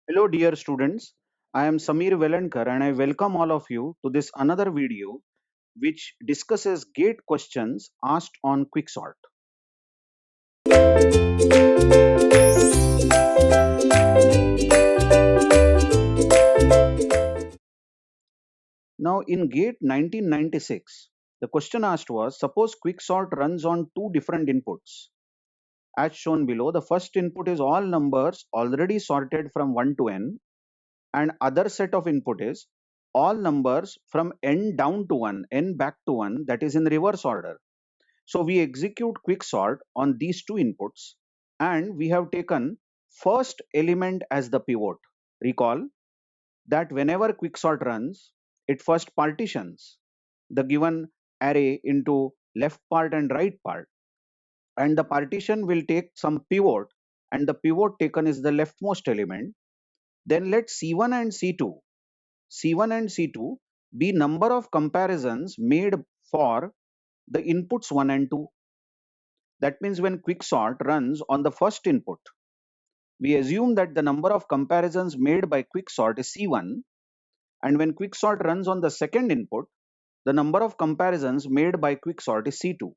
Hello dear students, I am Samir Velankar and I welcome all of you to this another video which discusses gate questions asked on Quicksort. Now in gate 1996, the question asked was suppose Quicksort runs on two different inputs. As shown below, the first input is all numbers already sorted from 1 to n and other set of input is all numbers from n down to 1, n back to 1, that is in reverse order. So we execute quicksort on these two inputs and we have taken first element as the pivot. Recall that whenever quicksort runs, it first partitions the given array into left part and right part, and the partition will take some pivot, and the pivot taken is the leftmost element. Then let C1 and C2 be number of comparisons made for the inputs 1 and 2. That means when quicksort runs on the first input, we assume that the number of comparisons made by quicksort is C1, and when quicksort runs on the second input, the number of comparisons made by quicksort is C2.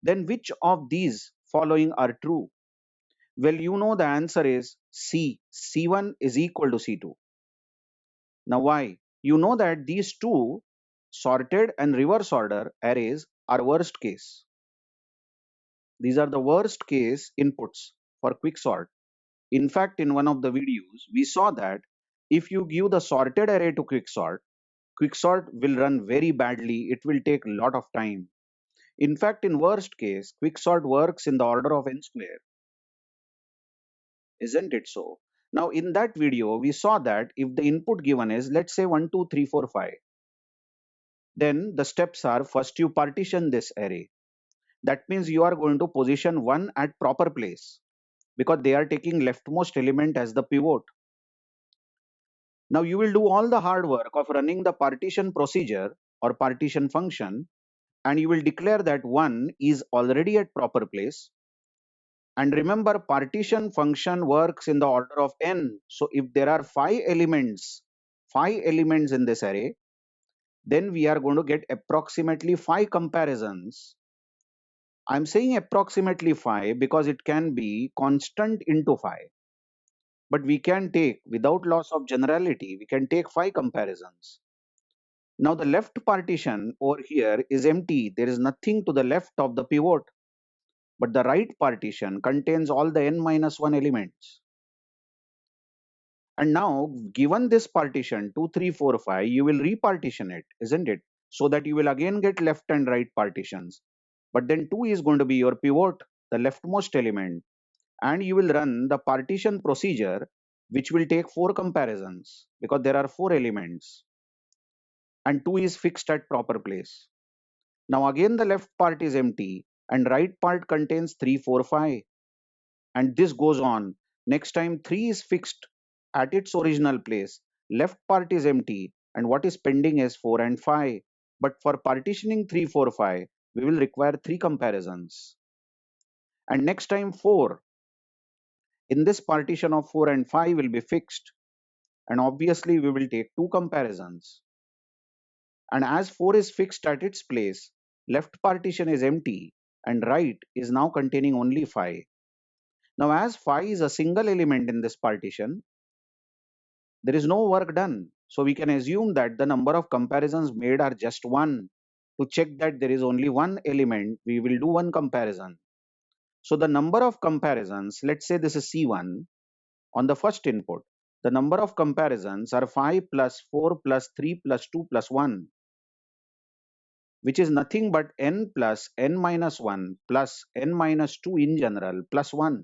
Then which of these following are true? Well, you know the answer is C. C1 is equal to C2. Now why? You know that these two sorted and reverse order arrays are worst case. These are the worst case inputs for quicksort. In fact, in one of the videos, we saw that if you give the sorted array to quicksort will run very badly. It will take a lot of time. In fact, in worst case, quicksort works in the order of n square. Isn't it so? Now, in that video, we saw that if the input given is, let's say 1, 2, 3, 4, 5, then the steps are first you partition this array. That means you are going to position 1 at proper place because they are taking leftmost element as the pivot. Now you will do all the hard work of running the partition procedure or partition function, and you will declare that 1 is already at proper place. And remember, partition function works in the order of n. So if there are 5 elements in this array, then we are going to get approximately 5 comparisons. I'm saying approximately 5 because it can be constant into 5. But we can take, without loss of generality, we can take 5 comparisons. Now the left partition over here is empty. There is nothing to the left of the pivot. But the right partition contains all the n minus 1 elements. And now, given this partition 2, 3, 4, 5, you will repartition it, isn't it? So that you will again get left and right partitions. But then 2 is going to be your pivot, the leftmost element. And you will run the partition procedure, which will take 4 comparisons because there are 4 elements. And 2 is fixed at proper place. Now again the left part is empty and right part contains 3, 4, 5. And this goes on. Next time 3 is fixed at its original place. Left part is empty and what is pending is 4 and 5. But for partitioning 3, 4, 5, we will require 3 comparisons. And next time 4. In this partition of 4 and 5 will be fixed. And obviously we will take 2 comparisons. And as 4 is fixed at its place, left partition is empty and right is now containing only 5. Now as 5 is a single element in this partition, there is no work done. So we can assume that the number of comparisons made are just 1. To check that there is only one element, we will do one comparison. So the number of comparisons, let's say this is C1 on the first input. The number of comparisons are 5 plus 4 plus 3 plus 2 plus 1. Which is nothing but n plus n minus 1 plus n minus 2 in general plus 1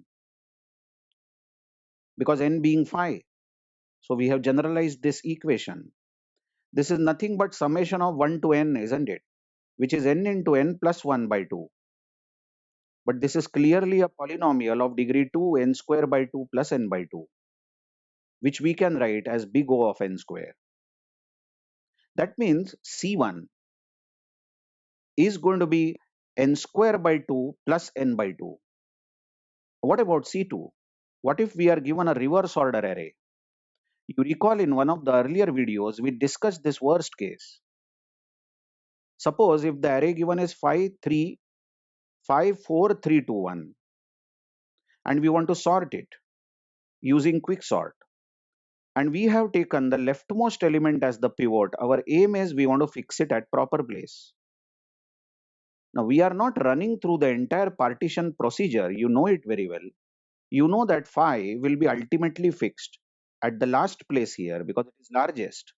because n being 5. So we have generalized this equation. This is nothing but summation of 1 to n, isn't it? Which is n into n plus 1 by 2. But this is clearly a polynomial of degree 2 n square by 2 plus n by 2, which we can write as big O of n square. That means C1 is going to be n square by 2 plus n by 2. What about C2? What if we are given a reverse order array? You recall in one of the earlier videos, we discussed this worst case. Suppose if the array given is 5, 3, 5, 4, 3, 2, 1, and we want to sort it using quicksort. And we have taken the leftmost element as the pivot. Our aim is we want to fix it at proper place. Now we are not running through the entire partition procedure. You know it very well. You know that 5 will be ultimately fixed at the last place here because it is largest.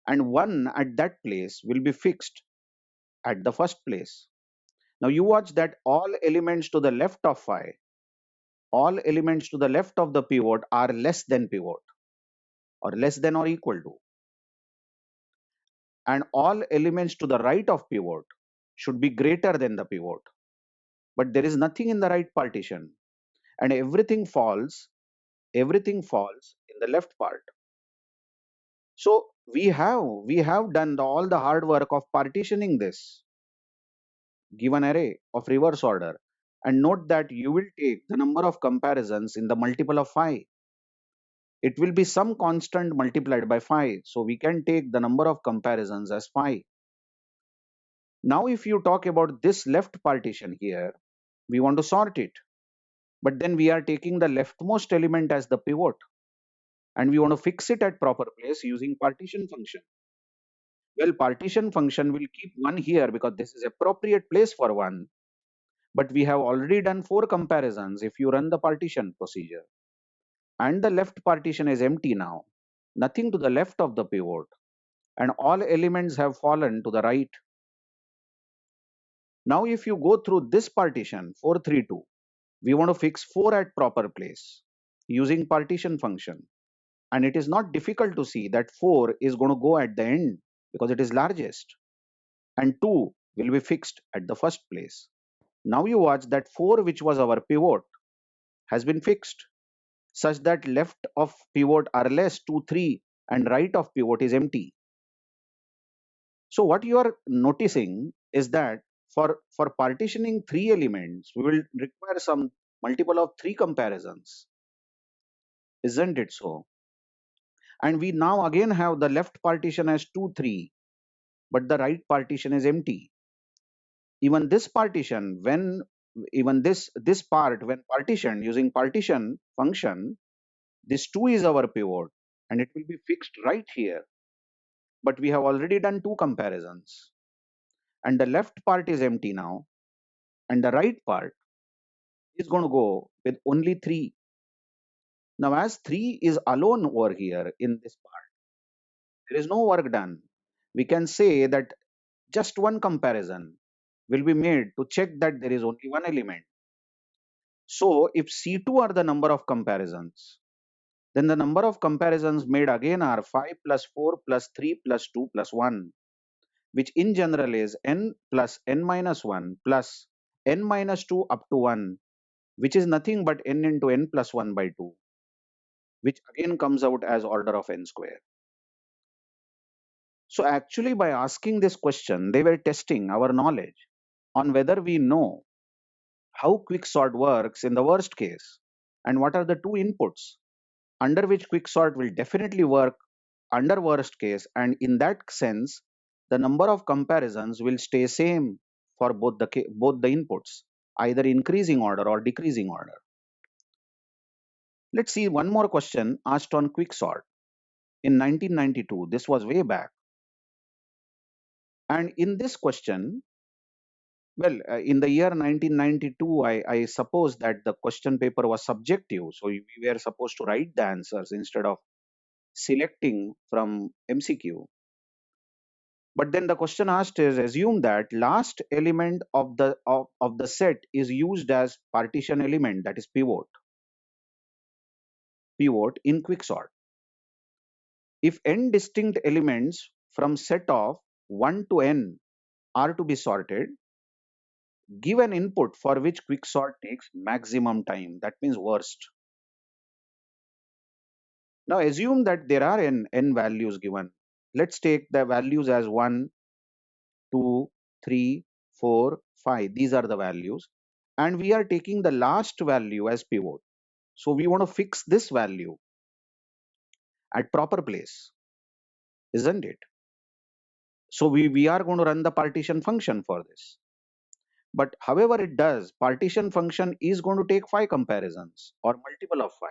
And 1 at that place will be fixed at the first place. Now you watch that all elements to the left of 5, all elements to the left of the pivot are less than pivot or less than or equal to. And all elements to the right of pivot should be greater than the pivot. But there is nothing in the right partition and everything falls in the left part. So we have done all the hard work of partitioning this given array of reverse order. And note that you will take the number of comparisons in the multiple of 5. It will be some constant multiplied by 5. So we can take the number of comparisons as 5. Now if you talk about this left partition here, we want to sort it. But then we are taking the leftmost element as the pivot and we want to fix it at proper place using partition function. Well, partition function will keep 1 here because this is appropriate place for 1. But we have already done 4 comparisons if you run the partition procedure. And the left partition is empty now. Nothing to the left of the pivot. And all elements have fallen to the right. Now if you go through this partition 4, 3, 2, we want to fix 4 at proper place using partition function. And it is not difficult to see that 4 is going to go at the end because it is largest. And 2 will be fixed at the first place. Now you watch that 4, which was our pivot, has been fixed such that left of pivot are less 2, 3 and right of pivot is empty. So what you are noticing is that for partitioning 3 elements, we will require some multiple of 3 comparisons. Isn't it so? And we now again have the left partition as 2, 3, but the right partition is empty. Even this partition, when even this part when partitioned using partition function, this 2 is our pivot and it will be fixed right here. But we have already done 2 comparisons. And the left part is empty now. And the right part is going to go with only 3. Now as 3 is alone over here in this part, there is no work done. We can say that just one comparison will be made to check that there is only one element. So if C2 are the number of comparisons, then the number of comparisons made again are 5 plus 4 plus 3 plus 2 plus 1, which in general is n plus n minus 1 plus n minus 2 up to 1, which is nothing but n into n plus 1 by 2, which again comes out as order of n square. So actually by asking this question, they were testing our knowledge on whether we know how quicksort works in the worst case and what are the 2 inputs under which quicksort will definitely work under worst case, and in that sense the number of comparisons will stay same for both the inputs, either increasing order or decreasing order. Let's see one more question asked on quicksort in 1992. This was way back. And in this question, well, in the year 1992, I suppose that the question paper was subjective. So we were supposed to write the answers instead of selecting from MCQ. But then the question asked is assume that last element of the set is used as partition element, that is pivot in quicksort. If n distinct elements from set of 1 to n are to be sorted, give an input for which quicksort takes maximum time, that means worst. Now assume that there are n values given. Let's take the values as 1, 2, 3, 4, 5. These are the values. And we are taking the last value as pivot. So we want to fix this value. at proper place, isn't it? So we are going to run the partition function for this. But however it does, partition function is going to take 5 comparisons or multiple of 5.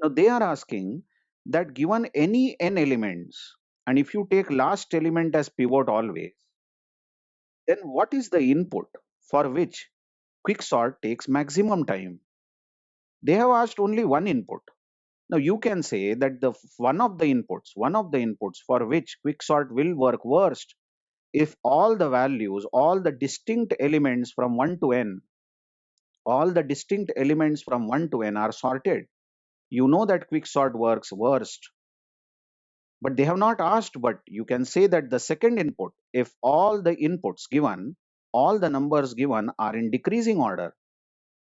Now they are asking that given any n elements, and if you take last element as pivot always, then what is the input for which quicksort takes maximum time? They have asked only one input. Now you can say that one of the inputs for which quicksort will work worst if all the values, all the distinct elements from 1 to n, all the distinct elements from 1 to n are sorted. You know that quicksort works worst. But they have not asked, but you can say that the second input, if all the inputs given, all the numbers given are in decreasing order,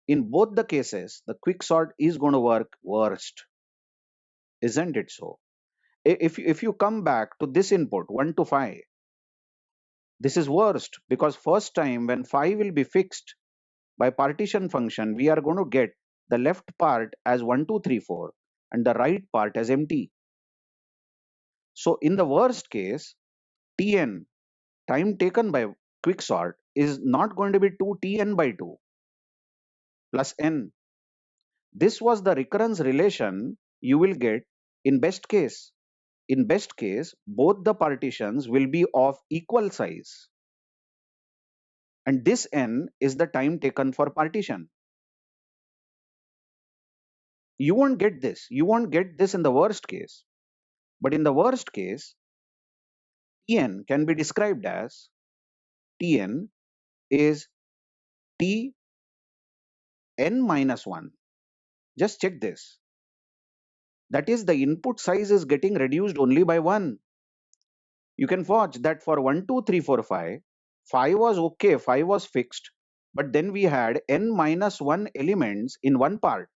in both the cases, the quicksort is going to work worst. Isn't it so? If you come back to this input 1 to 5, this is worst because first time when 5 will be fixed by partition function, we are going to get the left part as 1, 2, 3, 4 and the right part as empty. So in the worst case, Tn, time taken by quicksort, is not going to be 2Tn by 2 plus n. This was the recurrence relation you will get in best case. In best case, both the partitions will be of equal size. And this n is the time taken for partition. You won't get this. You won't get this in the worst case. But in the worst case, Tn can be described as Tn is Tn minus 1. Just check this. That is, the input size is getting reduced only by 1. You can watch that for 1, 2, 3, 4, 5, 5 was okay, 5 was fixed. But then we had n minus 1 elements in one part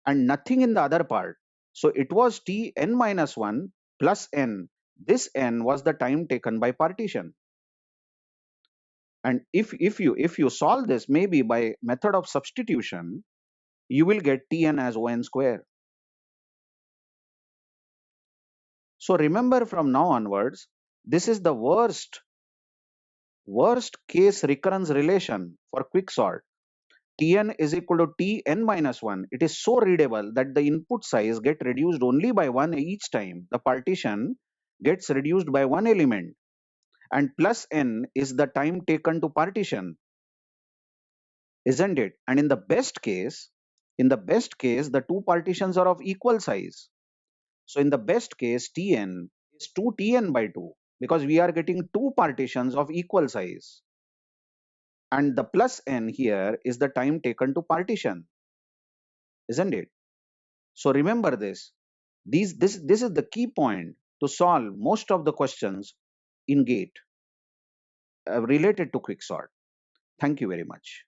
and nothing in the other part. So it was Tn minus 1 plus n. This n was the time taken by partition. And if you solve this maybe by method of substitution, you will get Tn as O(n) square. So remember from now onwards, this is the worst case recurrence relation for quicksort. Tn is equal to Tn minus 1. It is so readable that the input size get reduced only by 1 each time. The partition gets reduced by 1 element and plus n is the time taken to partition, isn't it? And in the best case, the two partitions are of equal size. So in the best case, Tn is 2Tn by 2 because we are getting two partitions of equal size. And the plus n here is the time taken to partition, isn't it? So remember this. This is the key point to solve most of the questions in GATE related to quicksort. Thank you very much.